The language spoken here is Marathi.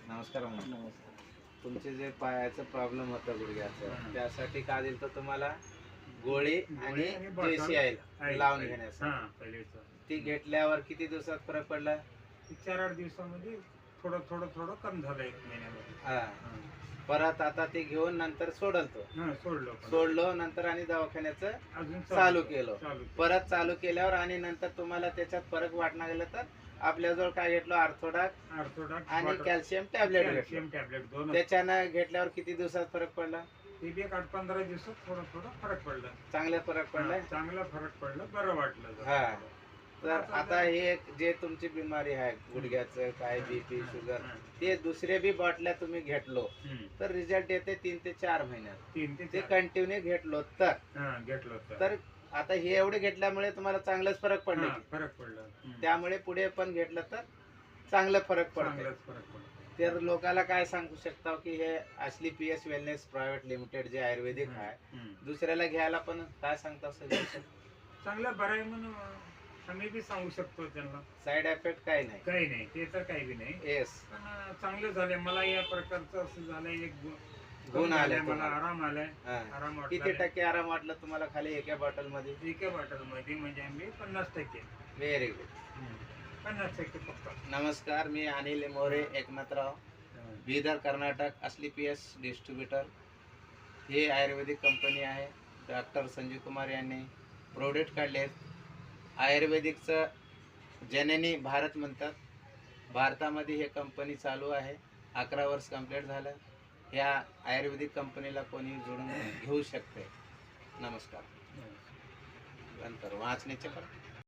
नमस्कार अमोल. नमस्कार. तुमचे जे पायाचं प्रॉब्लेम होतं गुडघ्याचं, हां. त्यासाठी काय दिलं तर तुम्हाला गोळी गोळी आणि बॉटल JCI आहे लावून पहिले. घेण्याचं. हां, पहिलेचं. ती घेतल्यावर किती दिवसात फरक पडला? 4-8 दिवसामध्ये थोडं कमी झालं 1 महिन्यामध्ये. हा. हां. परत आता ते घेऊन नंतर सोडल तो. हां, सोडलं पण. सोडलो नंतर आणि दवाखान्याचं अजून चालू केलं. चालू केलं. परत चालू केल्यावर आणि नंतर तुम्हाला त्याच्यात फरक वाटणार गेलं तर आपल्याजवळ काय घेतलं, ऑर्थोडॉक ऑर्थोडॉक्स आणि बॉटल, कॅल्शियम टॅबलेट घेतलं. Calcium tablet 2. त्याच्यानं घेतल्यावर किती दिवसात फरक पडला? ते बी एक 8-15 दिवसात थोडं फरक पडला. चांगला फरक पडलाय. हां, चांगला फरक पडला. बरं वाटलं जरा हा. थोडं. तर आता हे जे तुमची बिमारी आहे गुडघ्याचं काय बीपी शुगर, ते दुसरे बी बाटल्या तुम्ही घेतलो तर रिझल्ट येते 3 ते 4 महिन्यात. 3 ते ते 4. कंटिन्यू घेतलो तर घेतलं होतं. तर आता हे एवढे घेतल्यामुळे तुम्हाला चांगलाच फरक पडला हां, की. फरक पडला. त्यामुळे पुढे पण घेतलं तर चांगला फरक पडतो. चांगलाच फरक पडला. तर लोकांना काय सांगू शकता की हे असली PS वेलनेस प्रायव्हेट लिमिटेड जे आयुर्वेदिक आहे, दुसऱ्याला घ्यायला पण काय सांगता सजेशन? चांगलं बरं आहे म्हणून आम्ही बी सांगू शकतो त्यांना. साइड इफेक्ट काही नाही. काही नाही, ते तर काही बी नाही. येस. पण चांगलं झालंय. मला या प्रकारचं असं झालंय, एक गुण आले मला तुम्हाला. आराम आलाय. हा. आराम किती वाटला. टक्के आराम वाटला तुम्हाला खाली एका बॉटल मध्ये? एका बॉटलमध्ये म्हणजे आम्ही 50%. Very good. 50% फक्त. नमस्कार, मी अनिल मोरे एकनाथराव, बीदर कर्नाटक, असली PS डिस्ट्रीब्युटर. हे आयुर्वेदिक कंपनी आहे. डॉक्टर संजीव कुमार यांनी प्रोडक्ट काढले. आयुर्वेदिकचं जननी भारत म्हणतात. भारतामध्ये हे कंपनी चालू आहे. 11 वर्ष कंप्लीट झालं. ह्या आयुर्वेदिक कंपनीला कोणी जोडून घेऊ शकते. नमस्कार. नंतर वाचण्याचे पण